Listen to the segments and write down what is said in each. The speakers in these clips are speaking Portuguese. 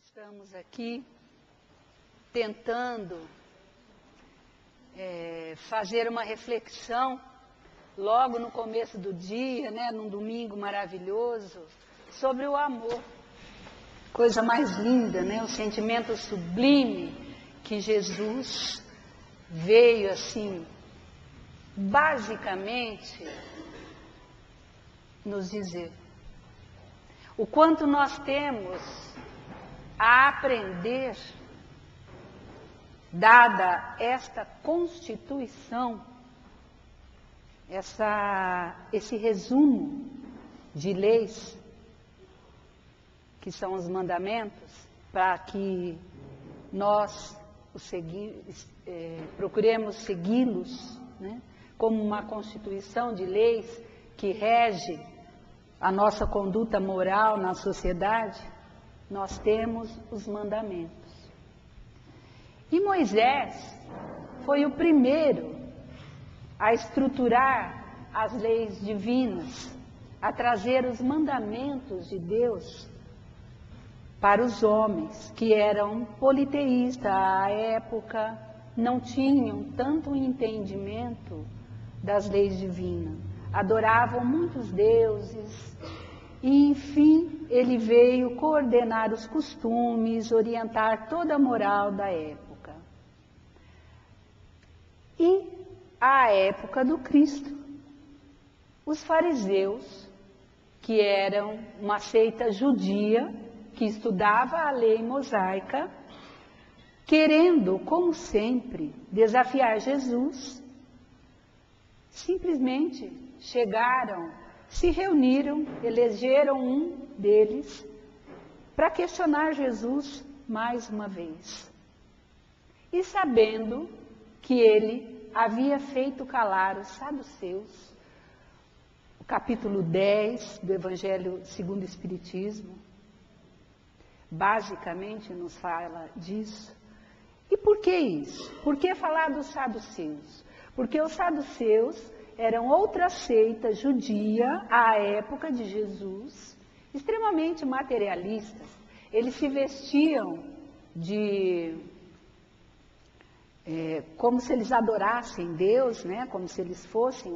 Estamos aqui tentando fazer uma reflexão logo no começo do dia, num domingo maravilhoso, sobre o amor. Coisa mais linda, o sentimento sublime que Jesus veio assim, basicamente, nos dizer. O quanto nós temos a aprender, dada esta Constituição, esse resumo de leis, que são os mandamentos, para que nós procuremos segui-los, como uma Constituição de leis que rege a nossa conduta moral na sociedade. Nós temos os mandamentos. E Moisés foi o primeiro a estruturar as leis divinas, a trazer os mandamentos de Deus para os homens, que eram politeístas à época, não tinham tanto entendimento das leis divinas, adoravam muitos deuses. E, enfim, ele veio coordenar os costumes, orientar toda a moral da época. E, à época do Cristo, os fariseus, que eram uma seita judia, que estudava a lei mosaica, querendo, como sempre, desafiar Jesus, simplesmente chegaram, se reuniram, elegeram um deles para questionar Jesus mais uma vez. E sabendo que ele havia feito calar os saduceus, o capítulo 10 do Evangelho segundo o Espiritismo, basicamente nos fala disso. E por que isso? Por que falar dos saduceus? Porque os saduceus eram outra seita judia à época de Jesus, extremamente materialistas. Eles se vestiam como se eles adorassem Deus, como se eles fossem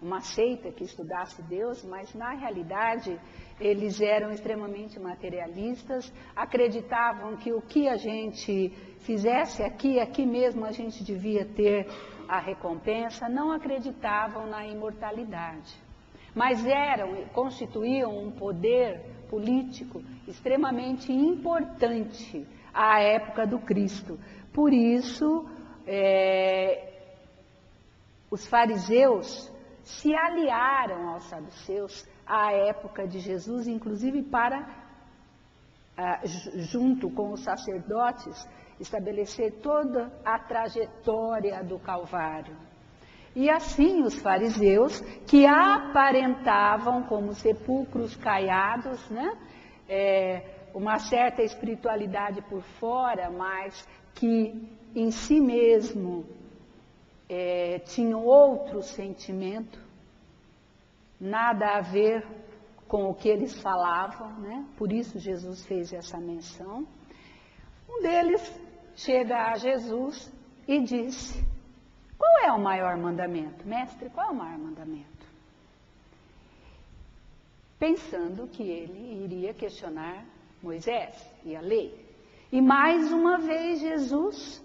uma seita que estudasse Deus, mas na realidade eles eram extremamente materialistas, acreditavam que o que a gente fizesse aqui mesmo a gente devia ter a recompensa, não acreditavam na imortalidade, mas constituíam um poder político extremamente importante à época do Cristo. Por isso, os fariseus se aliaram aos saduceus à época de Jesus, inclusive junto com os sacerdotes, estabelecer toda a trajetória do Calvário. E assim os fariseus, que aparentavam como sepulcros caiados, uma certa espiritualidade por fora, mas que em si mesmo tinham outro sentimento, nada a ver com o que eles falavam, por isso Jesus fez essa menção. Um deles chega a Jesus e disse: qual é o maior mandamento? Mestre, qual é o maior mandamento? Pensando que ele iria questionar Moisés e a lei. E mais uma vez Jesus: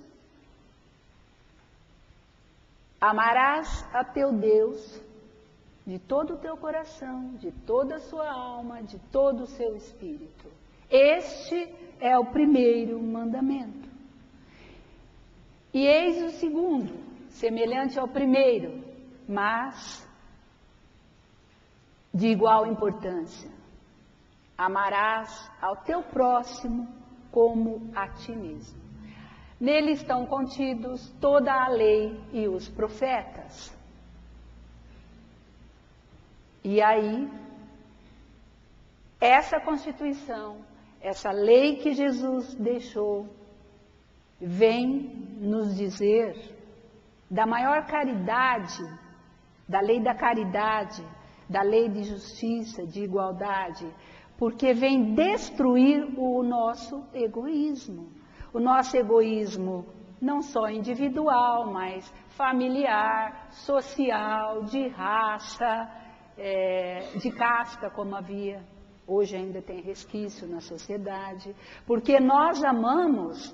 amarás a teu Deus de todo o teu coração, de toda a sua alma, de todo o seu espírito. Este é o primeiro mandamento. E eis o segundo, semelhante ao primeiro, mas de igual importância. Amarás ao teu próximo como a ti mesmo. Nele estão contidos toda a lei e os profetas. E aí, essa Constituição, essa lei que Jesus deixou, vem nos dizer da maior caridade, da lei da caridade, da lei de justiça, de igualdade, porque vem destruir o nosso egoísmo. O nosso egoísmo não só individual, mas familiar, social, de raça, de casta, como havia. Hoje ainda tem resquício na sociedade, porque nós amamos,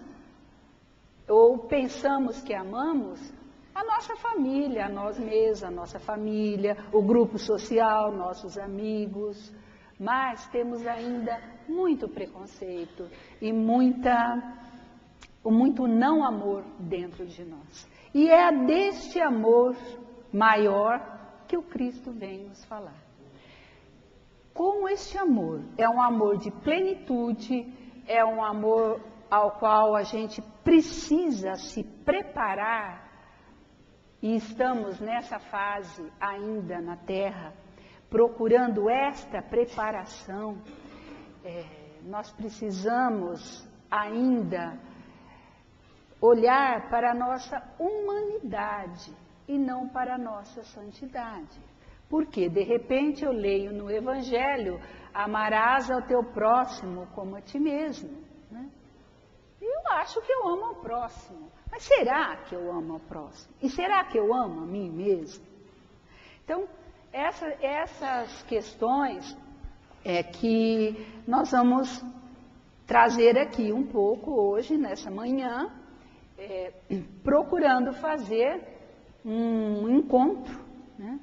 ou pensamos que amamos, a nossa família, a nós mesmos, a nossa família, o grupo social, nossos amigos, mas temos ainda muito preconceito e muito não amor dentro de nós. E é deste amor maior que o Cristo vem nos falar. Como este amor é um amor de plenitude, é um amor ao qual a gente precisa se preparar, e estamos nessa fase ainda na Terra, procurando esta preparação, nós precisamos ainda olhar para a nossa humanidade e não para a nossa santidade. Porque, de repente, eu leio no Evangelho, amarás ao teu próximo como a ti mesmo. Né? Eu acho que eu amo ao próximo. Mas será que eu amo ao próximo? E será que eu amo a mim mesmo? Então, essas questões é que nós vamos trazer aqui um pouco hoje, nessa manhã, procurando fazer um encontro, né,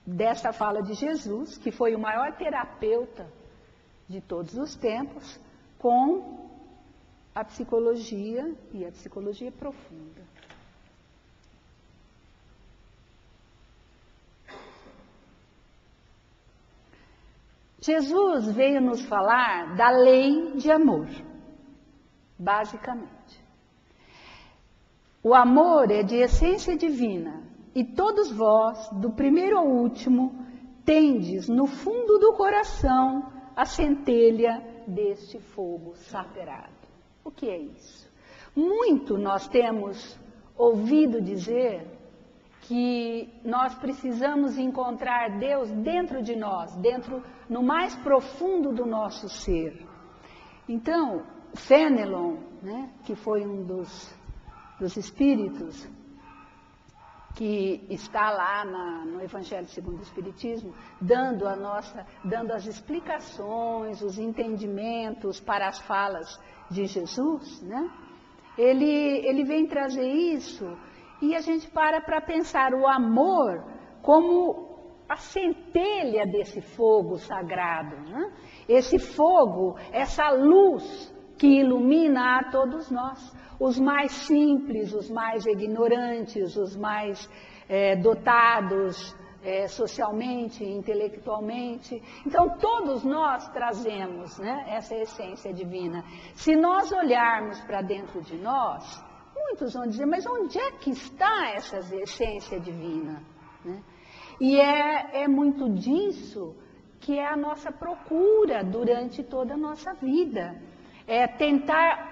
dessa fala de Jesus, que foi o maior terapeuta de todos os tempos, com a psicologia e a psicologia profunda. Jesus veio nos falar da lei de amor, basicamente. O amor é de essência divina, e todos vós, do primeiro ao último, tendes no fundo do coração a centelha deste fogo sagrado. O que é isso? Muito nós temos ouvido dizer que nós precisamos encontrar Deus dentro de nós, no mais profundo do nosso ser. Então, Fenelon, né, que foi um dos espíritos que está lá no Evangelho segundo o Espiritismo, dando as explicações, os entendimentos para as falas de Jesus, né? Ele vem trazer isso, e a gente para pensar o amor como a centelha desse fogo sagrado, né? Esse fogo, essa luz que ilumina a todos nós, os mais simples, os mais ignorantes, os mais dotados socialmente, intelectualmente. Então, todos nós trazemos, né, essa essência divina. Se nós olharmos para dentro de nós, muitos vão dizer, mas onde é que está essa essência divina? Né? E é muito disso que é a nossa procura durante toda a nossa vida. É tentar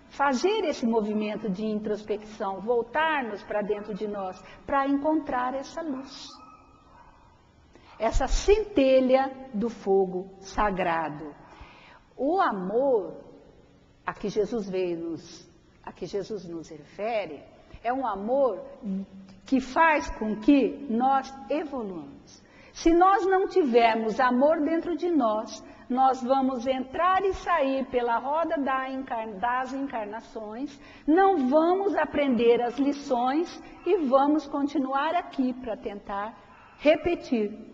fazer esse movimento de introspecção, voltarmos para dentro de nós, para encontrar essa luz. Essa centelha do fogo sagrado. O amor a que Jesus nos refere, é um amor que faz com que nós evoluamos. Se nós não tivermos amor dentro de nós, nós vamos entrar e sair pela roda das encarnações, não vamos aprender as lições e vamos continuar aqui para tentar repetir.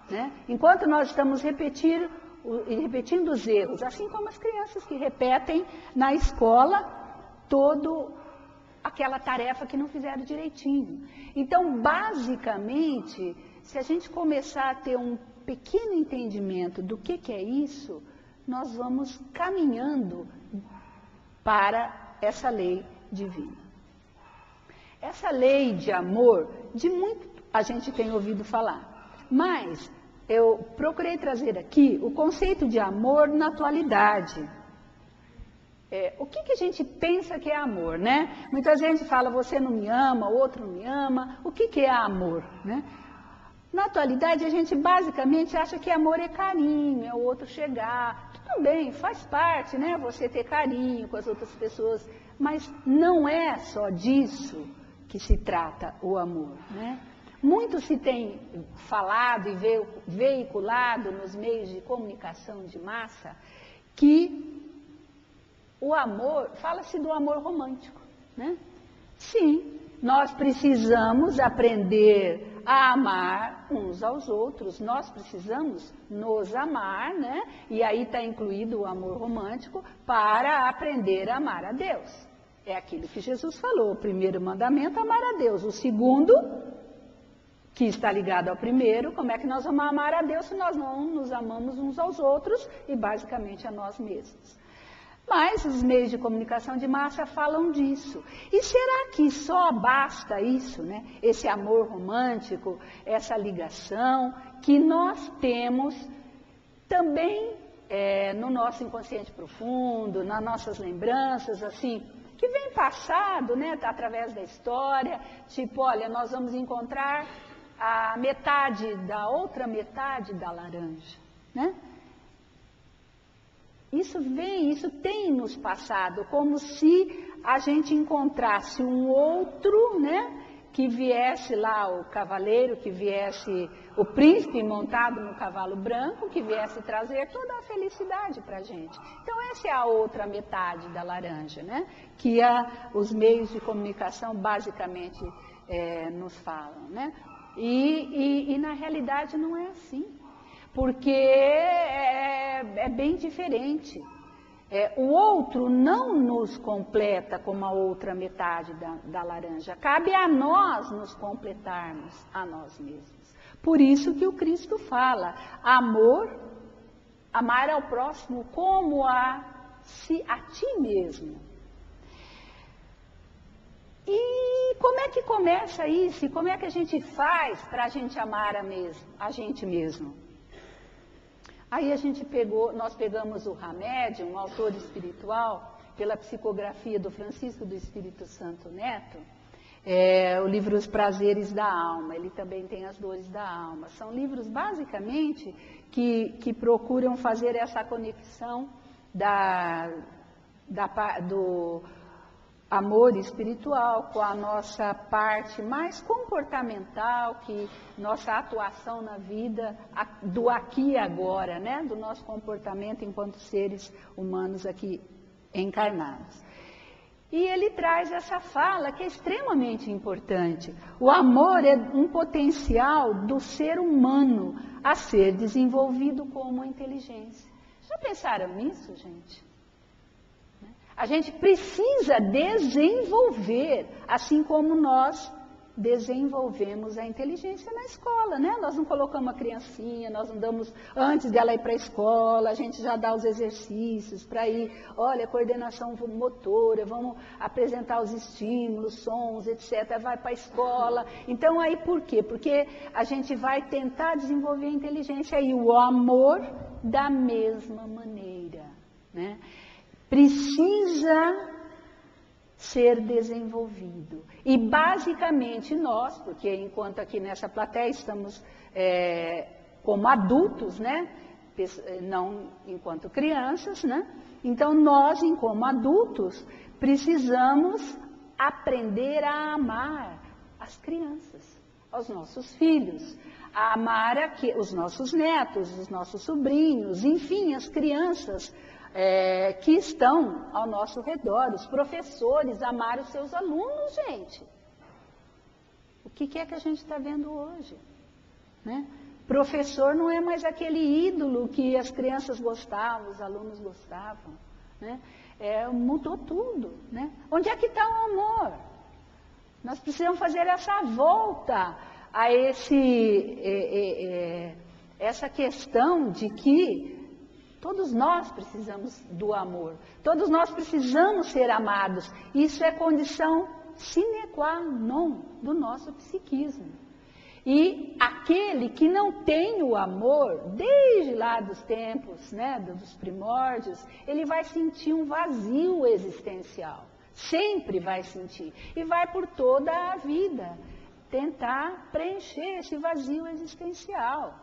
Né? Enquanto nós estamos repetindo os erros, assim como as crianças que repetem na escola toda aquela tarefa que não fizeram direitinho. Então, basicamente, se a gente começar a ter um pequeno entendimento do que é isso, nós vamos caminhando para essa lei divina. Essa lei de amor, de muito a gente tem ouvido falar, mas eu procurei trazer aqui o conceito de amor na atualidade. O que a gente pensa que é amor, né? Muita gente fala, você não me ama, o outro não me ama. O que é amor, né? Na atualidade, a gente basicamente acha que amor é carinho, é o outro chegar. Tudo bem, faz parte, né? Você ter carinho com as outras pessoas, mas não é só disso que se trata o amor, né? Muito se tem falado e veiculado nos meios de comunicação de massa que o amor, fala-se do amor romântico, né? Sim, nós precisamos aprender a amar uns aos outros, nós precisamos nos amar, né? E aí está incluído o amor romântico para aprender a amar a Deus. É aquilo que Jesus falou, o primeiro mandamento, amar a Deus. O segundo, que está ligado ao primeiro, como é que nós vamos amar a Deus se nós não nos amamos uns aos outros e basicamente a nós mesmos? Mas os meios de comunicação de massa falam disso. E será que só basta isso, né? Esse amor romântico, essa ligação que nós temos também no nosso inconsciente profundo, nas nossas lembranças, assim, que vem passado, né, através da história, tipo, olha, nós vamos encontrar a metade da outra metade da laranja, né? Isso tem nos passado, como se a gente encontrasse um outro, né, que viesse lá o cavaleiro, que viesse o príncipe montado no cavalo branco, que viesse trazer toda a felicidade para a gente. Então essa é a outra metade da laranja, né, que os meios de comunicação basicamente nos falam, né? E na realidade não é assim. Porque é bem diferente. O outro não nos completa como a outra metade da laranja. Cabe a nós nos completarmos a nós mesmos. Por isso que o Cristo fala, amar ao próximo como a ti mesmo. E como é que começa isso? E como é que a gente faz para a gente amar a gente mesmo? Aí nós pegamos o Hamed, um autor espiritual, pela psicografia do Francisco do Espírito Santo Neto, o livro Os Prazeres da Alma, ele também tem As Dores da Alma. São livros, basicamente, que procuram fazer essa conexão do amor espiritual com a nossa parte mais comportamental, que nossa atuação na vida, do aqui e agora, né? Do nosso comportamento enquanto seres humanos aqui encarnados. E ele traz essa fala que é extremamente importante. O amor é um potencial do ser humano a ser desenvolvido como inteligência. Já pensaram nisso, gente? A gente precisa desenvolver, assim como nós desenvolvemos a inteligência na escola, né? Nós não colocamos a criancinha, nós não damos, antes dela ir para a escola, a gente já dá os exercícios para ir, olha, coordenação motora, vamos apresentar os estímulos, sons, etc., vai para a escola. Então, aí por quê? Porque a gente vai tentar desenvolver a inteligência e o amor da mesma maneira, né? Precisa ser desenvolvido. E basicamente nós, porque enquanto aqui nessa plateia estamos como adultos, né? Não enquanto crianças, né? Então nós, como adultos, precisamos aprender a amar as crianças, aos nossos filhos, a amar os nossos netos, os nossos sobrinhos, enfim, as crianças que estão ao nosso redor, os professores, amar os seus alunos, gente. O que é que a gente está vendo hoje? Né? Professor não é mais aquele ídolo que as crianças gostavam, os alunos gostavam. Né? Mudou tudo. Né? Onde é que está o amor? Nós precisamos fazer essa volta a essa questão de que todos nós precisamos do amor, todos nós precisamos ser amados. Isso é condição sine qua non do nosso psiquismo. E aquele que não tem o amor, desde lá dos tempos, né, dos primórdios, ele vai sentir um vazio existencial. Sempre vai sentir. E vai por toda a vida. tentar preencher esse vazio existencial.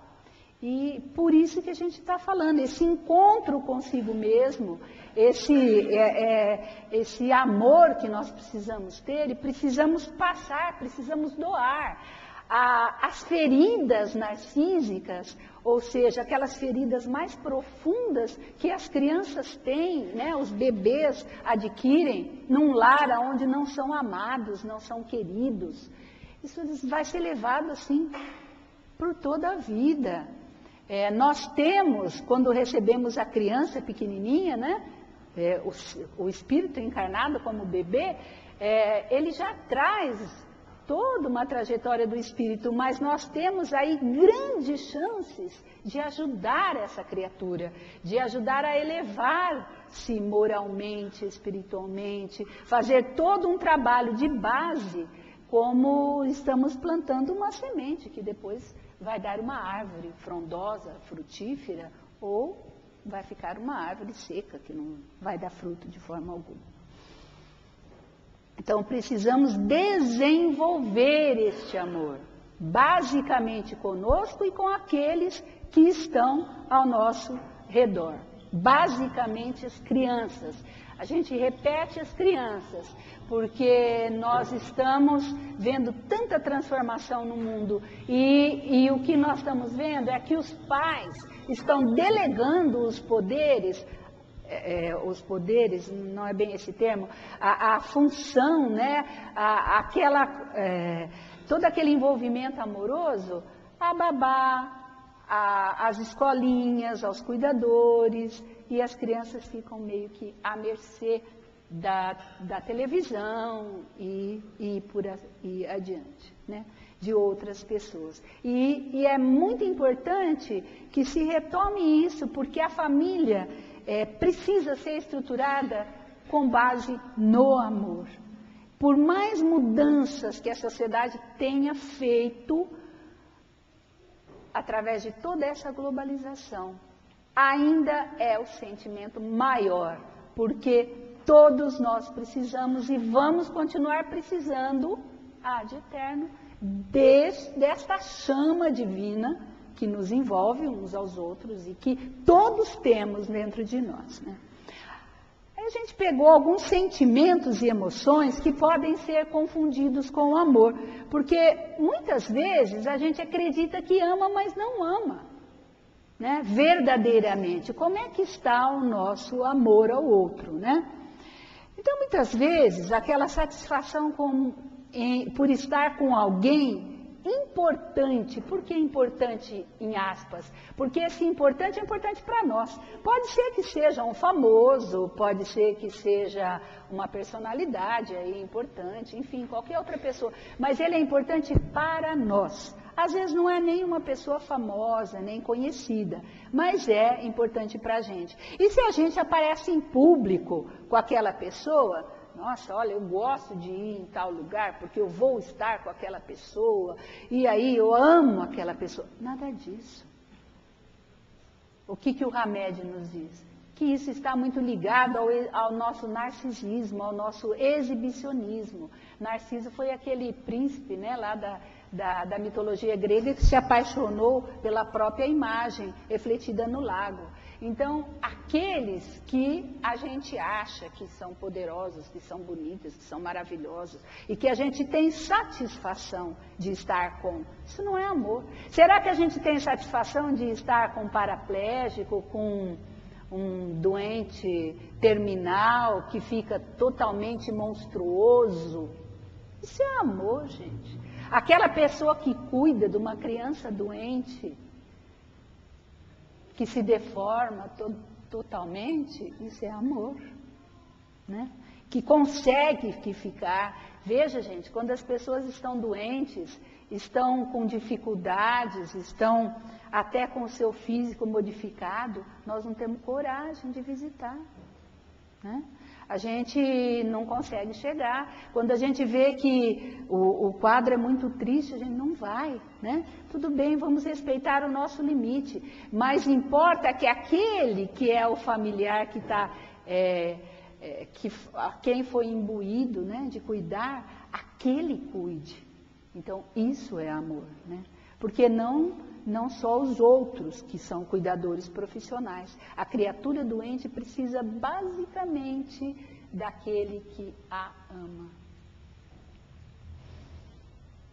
E por isso que a gente está falando, esse encontro consigo mesmo, esse amor que nós precisamos ter e precisamos passar, precisamos doar. As feridas narcísicas, ou seja, aquelas feridas mais profundas que as crianças têm, né, os bebês adquirem num lar onde não são amados, não são queridos. Isso vai ser levado assim por toda a vida. Nós temos, quando recebemos a criança pequenininha, né, o espírito encarnado como bebê, ele já traz toda uma trajetória do espírito, mas nós temos aí grandes chances de ajudar essa criatura, de ajudar a elevar-se moralmente, espiritualmente, fazer todo um trabalho de base, como estamos plantando uma semente que depois vai dar uma árvore frondosa, frutífera, ou vai ficar uma árvore seca, que não vai dar fruto de forma alguma. Então, precisamos desenvolver este amor, basicamente conosco e com aqueles que estão ao nosso redor. Basicamente as crianças. A gente repete as crianças, porque nós estamos vendo tanta transformação no mundo e o que nós estamos vendo é que os pais estão delegando os poderes não é bem esse termo, a função, né, todo aquele envolvimento amoroso, a babá, às escolinhas, aos cuidadores, e as crianças ficam meio que à mercê da televisão e adiante, né, de outras pessoas. E é muito importante que se retome isso, porque a família precisa ser estruturada com base no amor. Por mais mudanças que a sociedade tenha feito, através de toda essa globalização, ainda é o sentimento maior, porque todos nós precisamos e vamos continuar precisando, de eterno, desta chama divina que nos envolve uns aos outros e que todos temos dentro de nós, né? Aí a gente pegou alguns sentimentos e emoções que podem ser confundidos com o amor, porque muitas vezes a gente acredita que ama, mas não ama, né? Verdadeiramente. Como é que está o nosso amor ao outro, né? Então, muitas vezes, aquela satisfação por estar com alguém importante. Por que importante em aspas? Porque esse importante é importante para nós. Pode ser que seja um famoso, pode ser que seja uma personalidade aí importante, enfim, qualquer outra pessoa. Mas ele é importante para nós. Às vezes não é nem uma pessoa famosa, nem conhecida, mas é importante para a gente. E se a gente aparece em público com aquela pessoa, nossa, olha, eu gosto de ir em tal lugar porque eu vou estar com aquela pessoa, e aí eu amo aquela pessoa. Nada disso. O que o Hamed nos diz? Que isso está muito ligado ao nosso narcisismo, ao nosso exibicionismo. Narciso foi aquele príncipe, né, lá da mitologia grega que se apaixonou pela própria imagem refletida no lago. Então, aqueles que a gente acha que são poderosos, que são bonitos, que são maravilhosos, e que a gente tem satisfação de estar com, isso não é amor. Será que a gente tem satisfação de estar com um paraplégico, com um doente terminal, que fica totalmente monstruoso? Isso é amor, gente. Aquela pessoa que cuida de uma criança doente, que se deforma totalmente, isso é amor, né? Que consegue ficar. Veja, gente, quando as pessoas estão doentes, estão com dificuldades, estão até com o seu físico modificado, nós não temos coragem de visitar, né? A gente não consegue chegar. Quando a gente vê que o quadro é muito triste, a gente não vai, né? Tudo bem, vamos respeitar o nosso limite. Mas importa que aquele que é o familiar que está, a quem foi imbuído, né, de cuidar, aquele cuide. Então, isso é amor, né? Porque não só os outros que são cuidadores profissionais. A criatura doente precisa basicamente daquele que a ama.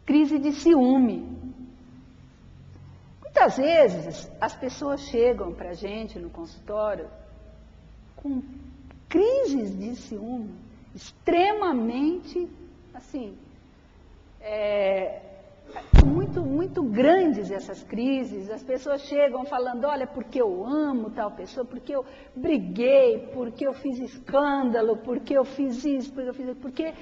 Crise de ciúme. Muitas vezes as pessoas chegam para a gente no consultório com crises de ciúme extremamente, assim, muito grandes essas crises. As pessoas chegam falando, olha, porque eu amo tal pessoa, porque eu briguei, porque eu fiz escândalo, porque eu fiz isso, porque eu fiz isso, porque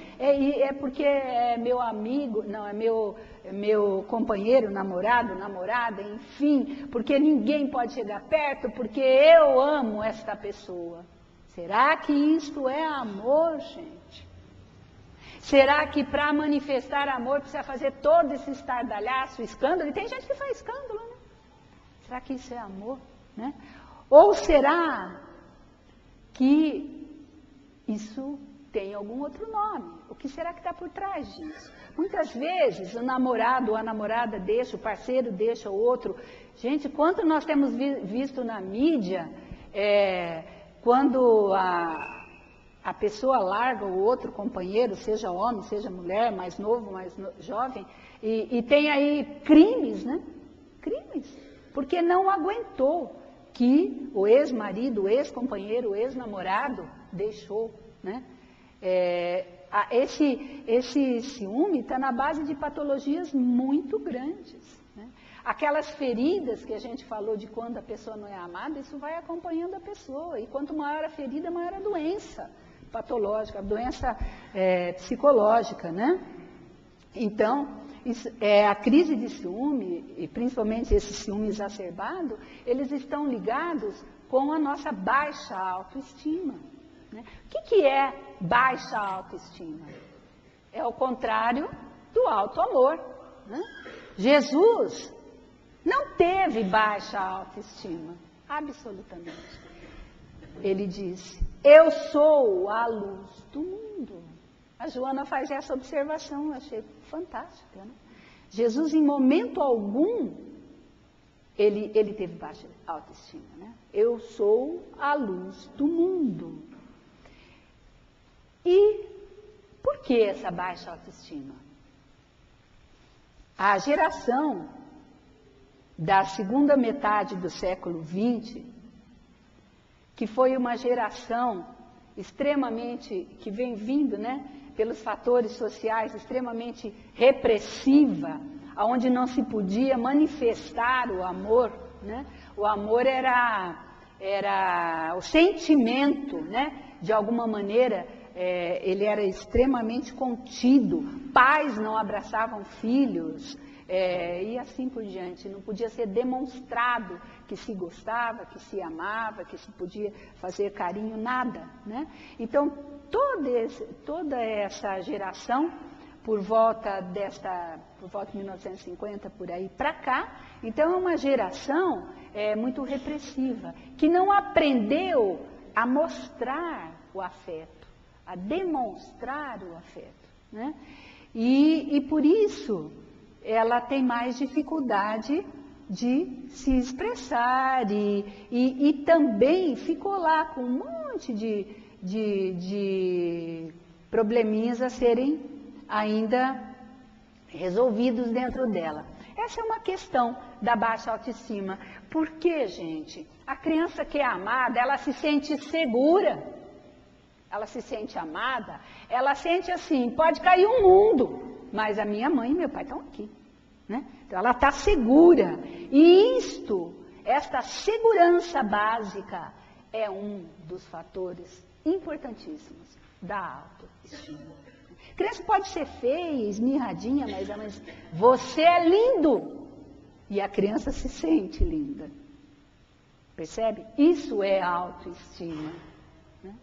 é meu amigo, não, é meu companheiro, namorado, namorada, enfim, porque ninguém pode chegar perto, porque eu amo esta pessoa. Será que isto é amor, gente? Será que para manifestar amor precisa fazer todo esse estardalhaço, escândalo? E tem gente que faz escândalo, né? Será que isso é amor? Né? Ou será que isso tem algum outro nome? O que será que está por trás disso? Muitas vezes o namorado ou a namorada deixa, o parceiro deixa o outro. Gente, quanto nós temos visto na mídia, quando a pessoa larga o outro companheiro, seja homem, seja mulher, mais novo, mais jovem, e tem aí crimes, né? Crimes, porque não aguentou que o ex-marido, o ex-companheiro, o ex-namorado deixou, né? Esse ciúme está na base de patologias muito grandes, né? Aquelas feridas que a gente falou de quando a pessoa não é amada, isso vai acompanhando a pessoa, e quanto maior a ferida, maior a doença patológica, a doença psicológica, né? Então, a crise de ciúme, e principalmente esse ciúme exacerbado, eles estão ligados com a nossa baixa autoestima, né? O que é baixa autoestima? É o contrário do alto amor, né? Jesus não teve baixa autoestima, absolutamente. Ele disse, eu sou a luz do mundo. A Joana faz essa observação, eu achei fantástica, né? Jesus, em momento algum, ele teve baixa autoestima, né? Eu sou a luz do mundo. E por que essa baixa autoestima? A geração da segunda metade do século XX, que foi uma geração extremamente, que vem vindo, né, pelos fatores sociais, extremamente repressiva, onde não se podia manifestar o amor, né? O amor era o sentimento, né? De alguma maneira, ele era extremamente contido, pais não abraçavam filhos, e assim por diante. Não podia ser demonstrado que se gostava, que se amava, que se podia fazer carinho, nada, né? Então, toda essa geração, por volta de 1950, por aí para cá, então é uma geração muito repressiva, que não aprendeu a mostrar o afeto, a demonstrar o afeto, né? E por isso ela tem mais dificuldade de se expressar e também ficou lá com um monte de probleminhas a serem ainda resolvidos dentro dela. Essa é uma questão da baixa autoestima. Porque, gente, a criança que é amada, ela se sente segura, ela se sente amada, ela sente assim, pode cair um mundo, mas a minha mãe e meu pai estão aqui, né? Então ela está segura. E esta segurança básica é um dos fatores importantíssimos da autoestima. A criança pode ser feia, esmirradinha, mas você é lindo. E a criança se sente linda. Percebe? Isso é autoestima, né?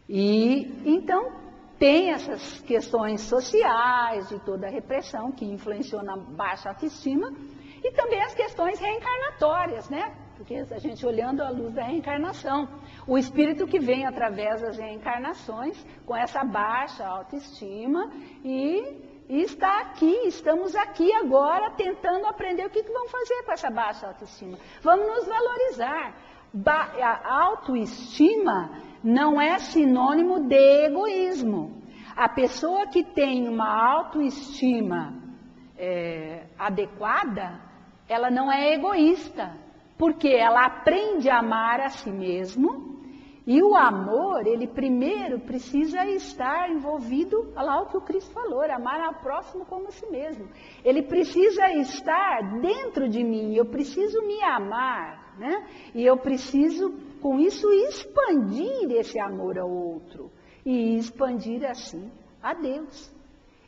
E então tem essas questões sociais de toda a repressão que influenciou na baixa autoestima e também as questões reencarnatórias, né? Porque a gente olhando à luz da reencarnação, o espírito que vem através das reencarnações com essa baixa autoestima e e está aqui, estamos aqui agora tentando aprender o que vamos fazer com essa baixa autoestima. Vamos nos valorizar. A autoestima não é sinônimo de egoísmo. A pessoa que tem uma autoestima adequada, ela não é egoísta, porque ela aprende a amar a si mesmo. E o amor, ele primeiro precisa estar envolvido, olha lá o que o Cristo falou, amar ao próximo como a si mesmo. Ele precisa estar dentro de mim, eu preciso me amar, né? E eu preciso, com isso, expandir esse amor ao outro. E expandir assim a Deus.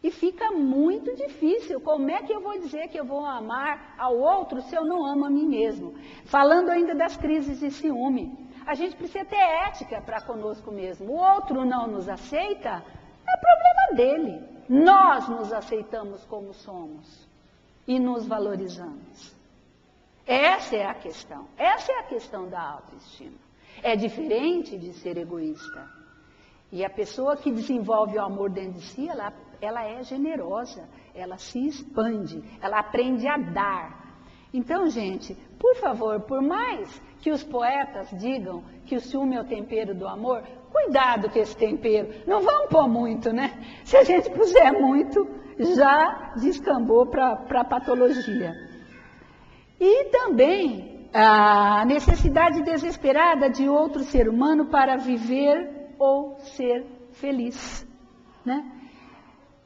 E fica muito difícil. Como é que eu vou dizer que eu vou amar ao outro se eu não amo a mim mesmo? Falando ainda das crises de ciúme. A gente precisa ter ética para conosco mesmo. O outro não nos aceita, é problema dele. Nós nos aceitamos como somos e nos valorizamos. Essa é a questão. Essa é a questão da autoestima. É diferente de ser egoísta. E a pessoa que desenvolve o amor dentro de si, ela é generosa, ela se expande, ela aprende a dar. Então, gente, por favor, por mais que os poetas digam que o ciúme é o tempero do amor, cuidado com esse tempero. Não vamos pôr muito, né? Se a gente puser muito, já descambou para patologia. E também a necessidade desesperada de outro ser humano para viver ou ser feliz, né?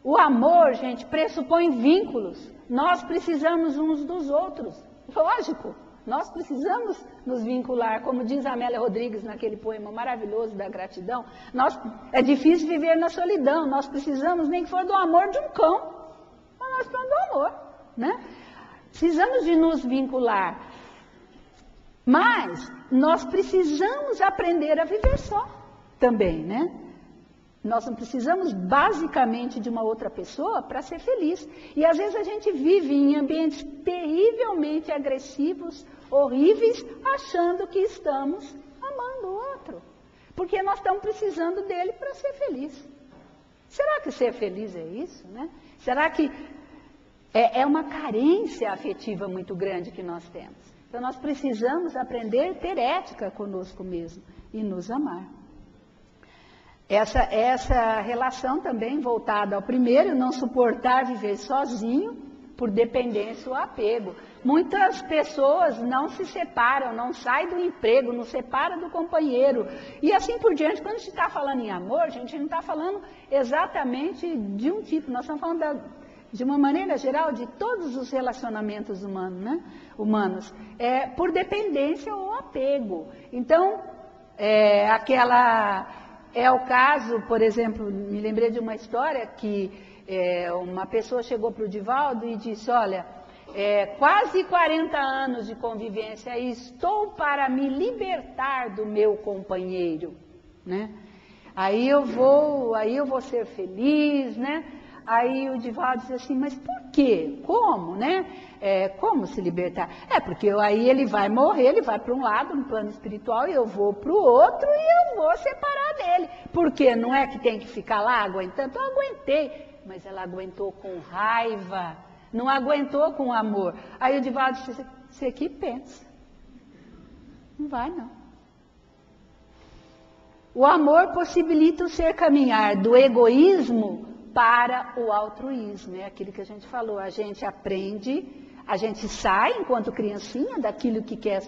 O amor, gente, pressupõe vínculos. Nós precisamos uns dos outros. Lógico, nós precisamos nos vincular. Como diz a Amélia Rodrigues naquele poema maravilhoso da gratidão, é difícil viver na solidão. Nós precisamos, nem que for do amor de um cão, mas nós precisamos do amor, né? Precisamos de nos vincular. Mas nós precisamos aprender a viver só também, né? Nós não precisamos basicamente de uma outra pessoa para ser feliz. E às vezes a gente vive em ambientes terrivelmente agressivos, horríveis, achando que estamos amando o outro. Porque nós estamos precisando dele para ser feliz. Será que ser feliz é isso, né? Será que é uma carência afetiva muito grande que nós temos? Então nós precisamos aprender a ter ética conosco mesmo e nos amar. Essa relação também voltada ao primeiro, não suportar viver sozinho por dependência ou apego. Muitas pessoas não se separam, não saem do emprego, não separam do companheiro. E assim por diante, quando a gente está falando em amor, a gente não está falando exatamente de um tipo, nós estamos falando de uma maneira geral de todos os relacionamentos humanos, né? Por dependência ou apego. Então, é o caso, por exemplo, me lembrei de uma história que uma pessoa chegou para o Divaldo e disse, olha, quase 40 anos de convivência e estou para me libertar do meu companheiro, né? Aí eu vou ser feliz, né? Aí o Divaldo disse assim, mas por quê? Como, né? Como se libertar? Porque aí ele vai morrer, ele vai para um lado, no plano espiritual, e eu vou para o outro e eu vou separar dele. Porque não é que tem que ficar lá aguentando? Eu aguentei, mas ela aguentou com raiva, não aguentou com amor. Aí o Divaldo disse, você que pensa. Não vai não. O amor possibilita o ser caminhar do egoísmo para o altruísmo, é aquilo que a gente falou, a gente aprende, a gente sai enquanto criancinha daquilo que quer.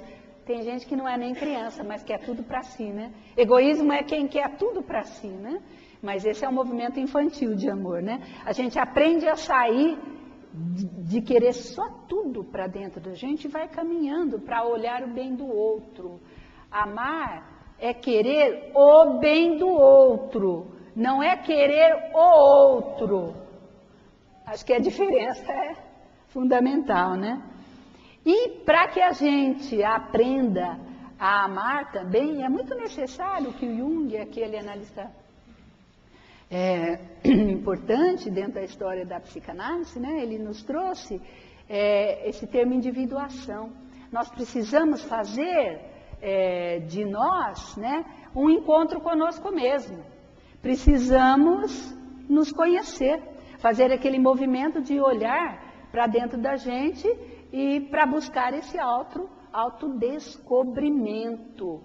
Tem gente que não é nem criança, mas quer tudo para si, né? Egoísmo é quem quer tudo para si, né? Mas esse é um movimento infantil de amor, né? A gente aprende a sair de querer só tudo para dentro da gente e vai caminhando para olhar o bem do outro. Amar é querer o bem do outro. Não é querer o outro. Acho que a diferença é fundamental, né? E para que a gente aprenda a amar também, é muito necessário que o Jung, aquele analista importante dentro da história da psicanálise, né? Ele nos trouxe esse termo individuação. Nós precisamos fazer de nós, né, um encontro conosco mesmo. Precisamos nos conhecer. Fazer aquele movimento de olhar para dentro da gente e para buscar esse autodescobrimento,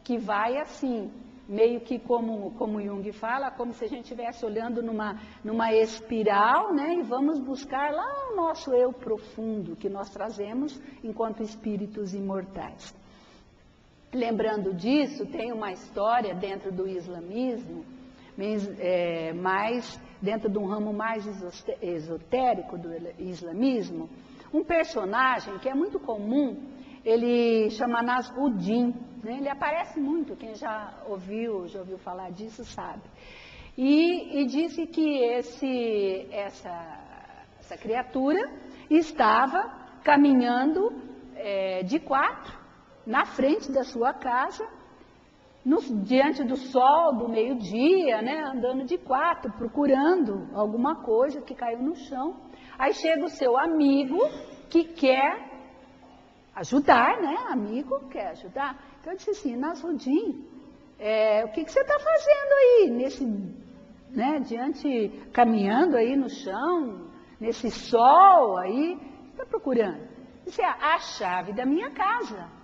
que vai assim, meio que como Jung fala, como se a gente estivesse olhando numa espiral, né? E vamos buscar lá o nosso eu profundo, que nós trazemos enquanto espíritos imortais. Lembrando disso, tem uma história dentro do islamismo, mais dentro de um ramo mais esotérico do islamismo, um personagem que é muito comum, ele chama Nasruddin, né? Ele aparece muito, quem já ouviu falar disso sabe. E disse que essa criatura estava caminhando de quatro na frente da sua casa, diante do sol do meio-dia, né, andando de quatro, procurando alguma coisa que caiu no chão. Aí chega o seu amigo que quer ajudar, né? Amigo quer ajudar. Então eu disse assim, Nasruddin, o que você está fazendo aí, caminhando aí no chão, nesse sol aí, está procurando? Disse, a chave da minha casa.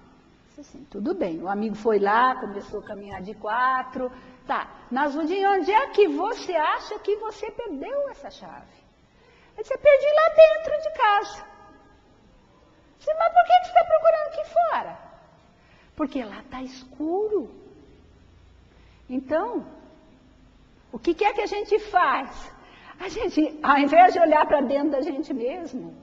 Assim, tudo bem, o amigo foi lá, começou a caminhar de quatro, tá, Nasruddin, onde é que você acha que você perdeu essa chave? Ele disse, perdi lá dentro de casa. Eu disse, mas por que você está procurando aqui fora? Porque lá está escuro. Então, o que é que a gente faz? A gente, ao invés de olhar para dentro da gente mesmo,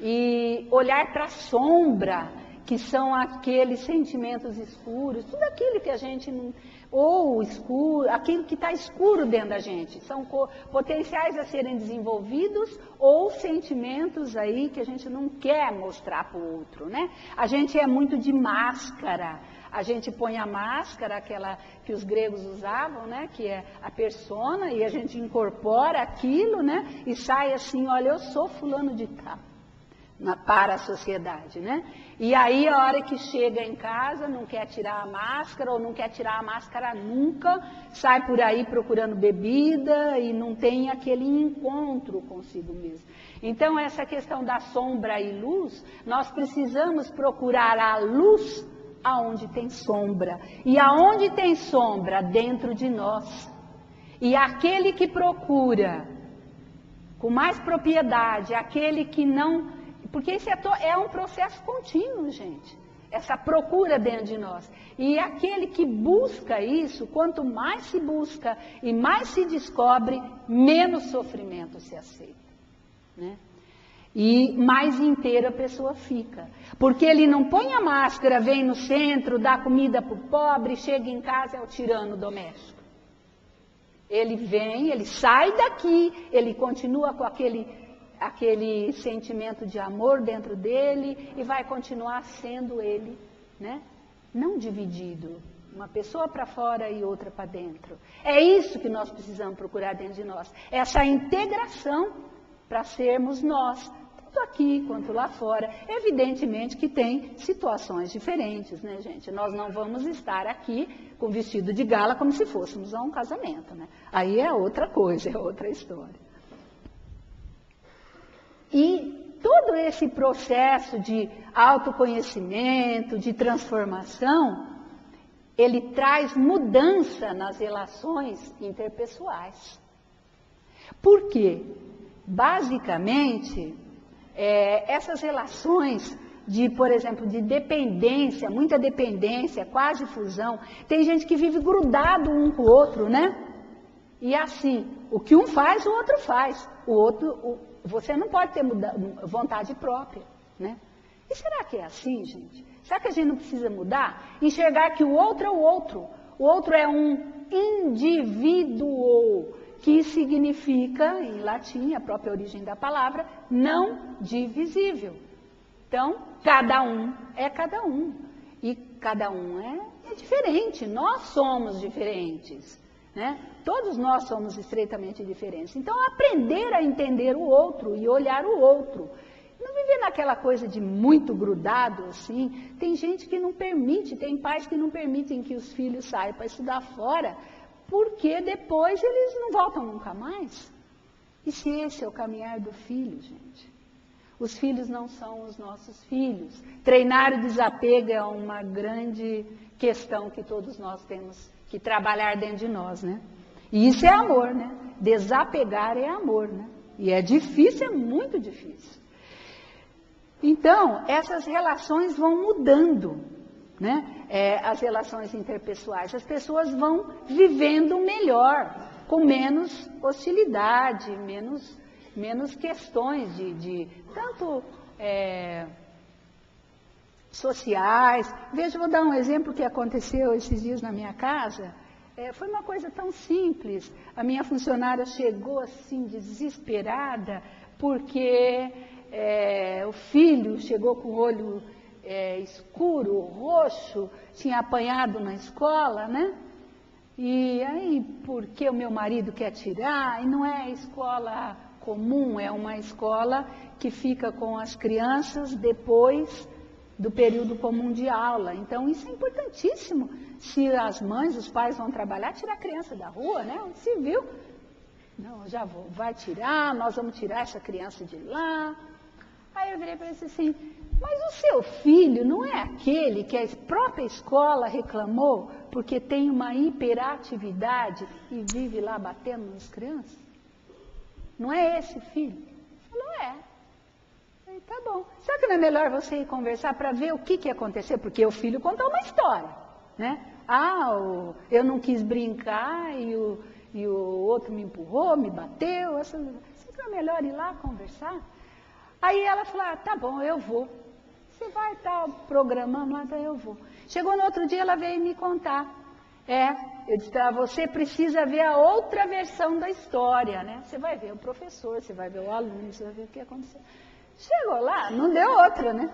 e olhar para a sombra, que são aqueles sentimentos escuros, tudo aquilo que a gente não... Ou escuro, aquilo que está escuro dentro da gente, são potenciais a serem desenvolvidos ou sentimentos aí que a gente não quer mostrar para o outro, né? A gente é muito de máscara, a gente põe a máscara, aquela que os gregos usavam, né? Que é a persona, e a gente incorpora aquilo, né? E sai assim, olha, eu sou fulano de tal. Para a sociedade, né? E aí a hora que chega em casa não quer tirar a máscara ou não quer tirar a máscara nunca, sai por aí procurando bebida e não tem aquele encontro consigo mesmo. Então essa questão da sombra e luz, nós precisamos procurar a luz aonde tem sombra. E aonde tem sombra? Dentro de nós. E aquele que procura com mais propriedade, aquele que não... Porque isso é um processo contínuo, gente. Essa procura dentro de nós. E aquele que busca isso, quanto mais se busca e mais se descobre, menos sofrimento se aceita, né? E mais inteira a pessoa fica. Porque ele não põe a máscara, vem no centro, dá comida para o pobre, chega em casa, é o tirano doméstico. Ele vem, ele sai daqui, ele continua com aquele sentimento de amor dentro dele e vai continuar sendo ele, né? Não dividido, uma pessoa para fora e outra para dentro. É isso que nós precisamos procurar dentro de nós, essa integração para sermos nós, tanto aqui quanto lá fora. Evidentemente que tem situações diferentes, né, gente? Nós não vamos estar aqui com vestido de gala como se fôssemos a um casamento, né? Aí é outra coisa, é outra história. E todo esse processo de autoconhecimento, de transformação, ele traz mudança nas relações interpessoais. Por quê? Basicamente, essas relações de, por exemplo, de dependência, muita dependência, quase fusão, tem gente que vive grudado um com o outro, né? E assim, o que um faz, o outro faz. Você não pode ter vontade própria, né? E será que é assim, gente? Será que a gente não precisa mudar? Enxergar que o outro é o outro. O outro é um indivíduo, que significa, em latim, a própria origem da palavra, não divisível. Então, cada um é cada um. E cada um é diferente. Nós somos diferentes, né? Todos nós somos estreitamente diferentes. Então, aprender a entender o outro e olhar o outro. Não viver naquela coisa de muito grudado, assim. Tem gente que não permite, tem pais que não permitem que os filhos saiam para estudar fora, porque depois eles não voltam nunca mais. E se esse é o caminhar do filho, gente? Os filhos não são os nossos filhos. Treinar o desapego é uma grande questão que todos nós temos que trabalhar dentro de nós, né? E isso é amor, né? Desapegar é amor, né? E é difícil, é muito difícil. Então, essas relações vão mudando, né? As relações interpessoais. As pessoas vão vivendo melhor, com menos hostilidade, menos questões de tanto sociais. Veja, vou dar um exemplo que aconteceu esses dias na minha casa. Foi uma coisa tão simples. A minha funcionária chegou assim desesperada porque o filho chegou com o olho escuro, roxo, tinha apanhado na escola, né? E aí, porque o meu marido quer tirar, e não é escola comum, é uma escola que fica com as crianças depois do período comum de aula. Então, isso é importantíssimo. Se as mães, os pais vão trabalhar, tirar a criança da rua, né? Se viu? Não, já vou, vai tirar, nós vamos tirar essa criança de lá. Aí eu virei para ele assim, mas o seu filho não é aquele que a própria escola reclamou porque tem uma hiperatividade e vive lá batendo nas crianças? Não é esse filho? Não é. Aí, tá bom. Será que não é melhor você ir conversar para ver o que aconteceu? Porque o filho contou uma história, né? Eu não quis brincar e o outro me empurrou, me bateu. Será que não é melhor ir lá conversar? Aí ela falou, tá bom, eu vou. Você vai estar programando lá, então eu vou. Chegou no outro dia, ela veio me contar. Eu disse, você precisa ver a outra versão da história, né? Você vai ver o professor, você vai ver o aluno, você vai ver o que aconteceu. Chegou lá, não deu outra, né?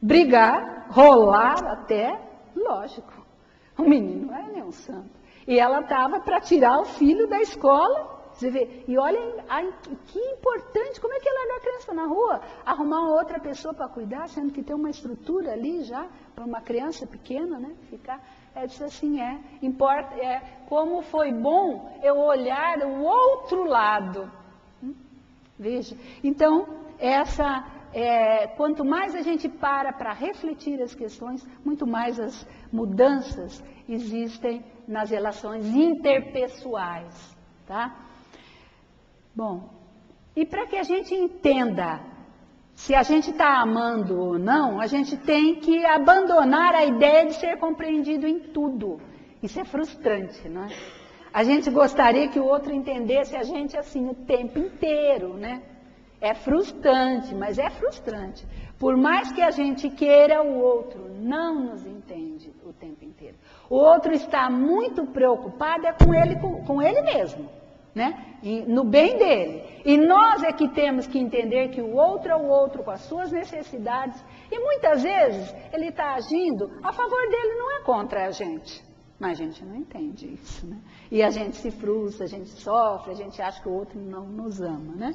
Brigar, rolar até, lógico. O menino não é nenhum santo. E ela estava para tirar o filho da escola. Você vê, e olha que importante, como é que ela largou a criança na rua? Arrumar uma outra pessoa para cuidar, sendo que tem uma estrutura ali já, para uma criança pequena, né? Ficar, disse assim, importa, como foi bom eu olhar o outro lado. Veja, então, quanto mais a gente para refletir as questões, muito mais as mudanças existem nas relações interpessoais, tá? Bom, e para que a gente entenda se a gente está amando ou não, a gente tem que abandonar a ideia de ser compreendido em tudo. Isso é frustrante, não é? A gente gostaria que o outro entendesse a gente assim o tempo inteiro, né? É frustrante, mas é frustrante. Por mais que a gente queira, o outro não nos entende o tempo inteiro. O outro está muito preocupado com ele mesmo. Né? E no bem dele. E nós é que temos que entender que o outro é o outro com as suas necessidades. E muitas vezes ele está agindo a favor dele, não é contra a gente. Mas a gente não entende isso, né? E a gente se frustra, a gente sofre, a gente acha que o outro não nos ama, né?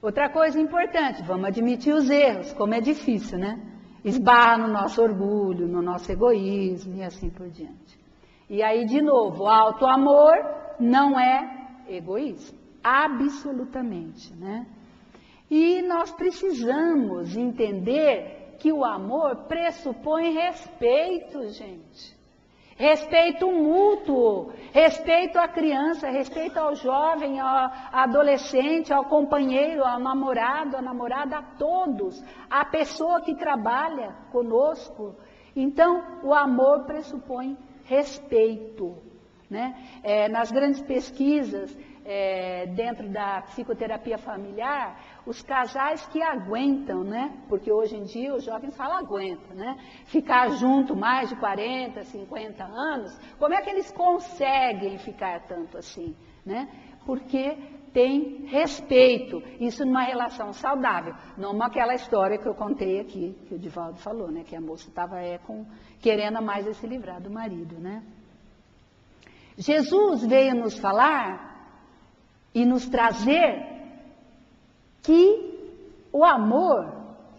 Outra coisa importante, vamos admitir os erros, como é difícil, né? Esbarra no nosso orgulho, no nosso egoísmo e assim por diante. E aí, de novo, o auto-amor não é egoísmo, absolutamente, né? E nós precisamos entender que o amor pressupõe respeito, gente. Respeito mútuo, respeito à criança, respeito ao jovem, ao adolescente, ao companheiro, ao namorado, à namorada, a todos, à pessoa que trabalha conosco. Então, o amor pressupõe respeito, né? Nas grandes pesquisas dentro da psicoterapia familiar, os casais que aguentam, né? Porque hoje em dia os jovens falam aguenta, né? Ficar junto mais de 40, 50 anos, como é que eles conseguem ficar tanto assim, né? Porque tem respeito, isso numa relação saudável, não aquela história que eu contei aqui, que o Divaldo falou, né? Que a moça estava querendo mais se livrar do marido, né? Jesus veio nos falar e nos trazer que o amor,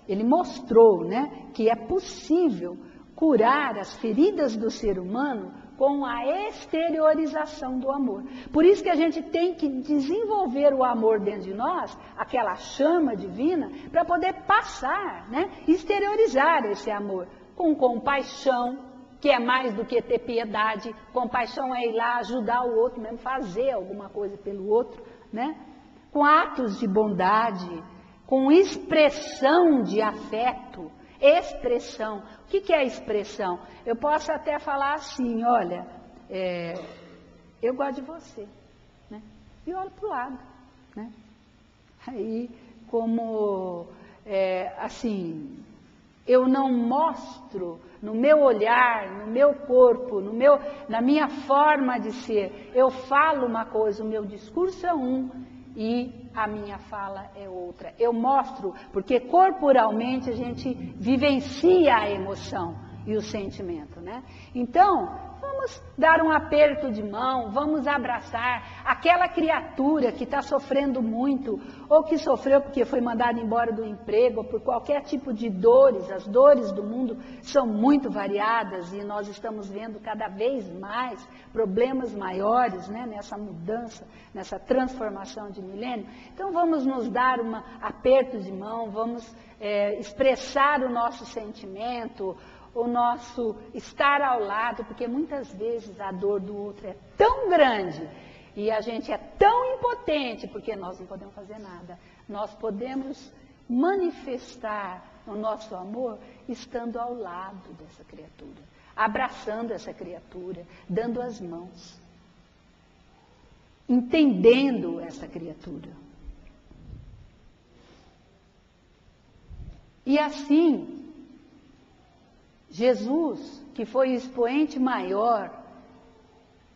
ele mostrou, né, que é possível curar as feridas do ser humano com a exteriorização do amor. Por isso que a gente tem que desenvolver o amor dentro de nós, aquela chama divina, para poder passar, né? Exteriorizar esse amor com compaixão, que é mais do que ter piedade. Compaixão é ir lá ajudar o outro mesmo, fazer alguma coisa pelo outro, né? Com atos de bondade, com expressão de afeto. Expressão. O que é expressão? Eu posso até falar assim, olha, eu gosto de você, né? E olho para o lado, né? Aí, como, assim, eu não mostro no meu olhar, no meu corpo, na minha forma de ser, eu falo uma coisa, o meu discurso é um e a minha fala é outra. Eu mostro, porque corporalmente a gente vivencia a emoção e o sentimento, né? Então, vamos dar um aperto de mão, vamos abraçar aquela criatura que está sofrendo muito, ou que sofreu porque foi mandada embora do emprego, ou por qualquer tipo de dores. As dores do mundo são muito variadas e nós estamos vendo cada vez mais problemas maiores, né, nessa mudança, nessa transformação de milênio. Então vamos nos dar um aperto de mão, vamos expressar o nosso sentimento, o nosso estar ao lado, porque muitas vezes a dor do outro é tão grande e a gente é tão impotente, porque nós não podemos fazer nada. Nós podemos manifestar o nosso amor estando ao lado dessa criatura, abraçando essa criatura, dando as mãos, entendendo essa criatura. E assim, Jesus, que foi o expoente maior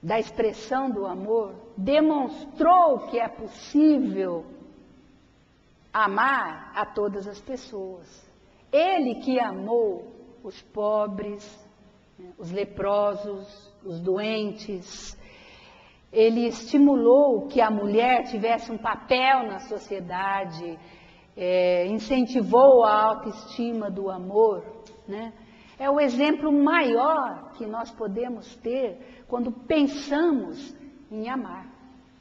da expressão do amor, demonstrou que é possível amar a todas as pessoas. Ele que amou os pobres, os leprosos, os doentes. Ele estimulou que a mulher tivesse um papel na sociedade, incentivou a autoestima do amor, né? É o exemplo maior que nós podemos ter quando pensamos em amar,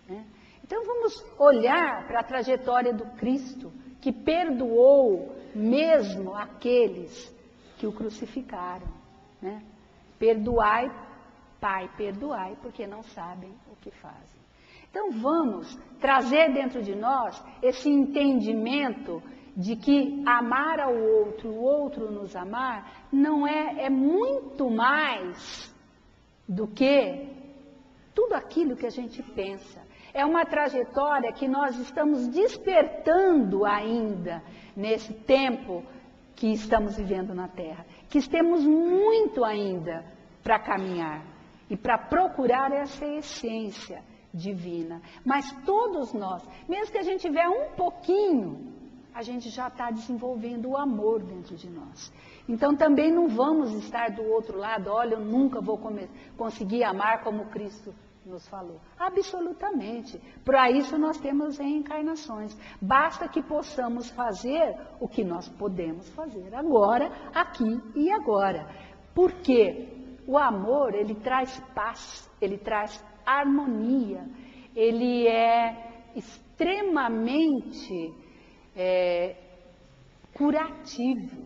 né? Então vamos olhar para a trajetória do Cristo, que perdoou mesmo aqueles que o crucificaram, né? Perdoai, Pai, perdoai, porque não sabem o que fazem. Então vamos trazer dentro de nós esse entendimento de que amar ao outro, o outro nos amar, não é muito mais do que tudo aquilo que a gente pensa. É uma trajetória que nós estamos despertando ainda nesse tempo que estamos vivendo na Terra, que temos muito ainda para caminhar e para procurar essa essência divina. Mas todos nós, mesmo que a gente tiver um pouquinho, a gente já está desenvolvendo o amor dentro de nós. Então também não vamos estar do outro lado, olha, eu nunca vou conseguir amar como Cristo nos falou. Absolutamente. Para isso nós temos reencarnações. Basta que possamos fazer o que nós podemos fazer agora, aqui e agora. Porque o amor, ele traz paz, ele traz harmonia, ele é extremamente curativo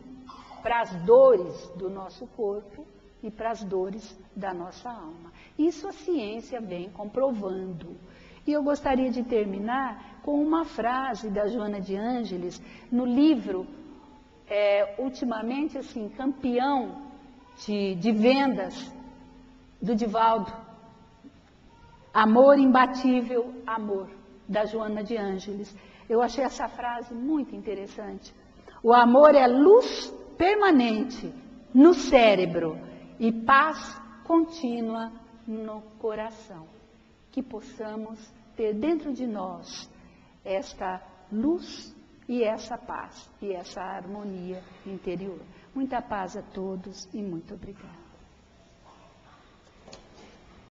para as dores do nosso corpo e para as dores da nossa alma. Isso a ciência vem comprovando. E eu gostaria de terminar com uma frase da Joana de Ângeles, no livro, ultimamente, assim, campeão de vendas do Divaldo, Amor Imbatível, Amor, da Joana de Ângeles. Eu achei essa frase muito interessante. O amor é luz permanente no cérebro e paz contínua no coração. Que possamos ter dentro de nós esta luz e essa paz e essa harmonia interior. Muita paz a todos e muito obrigada.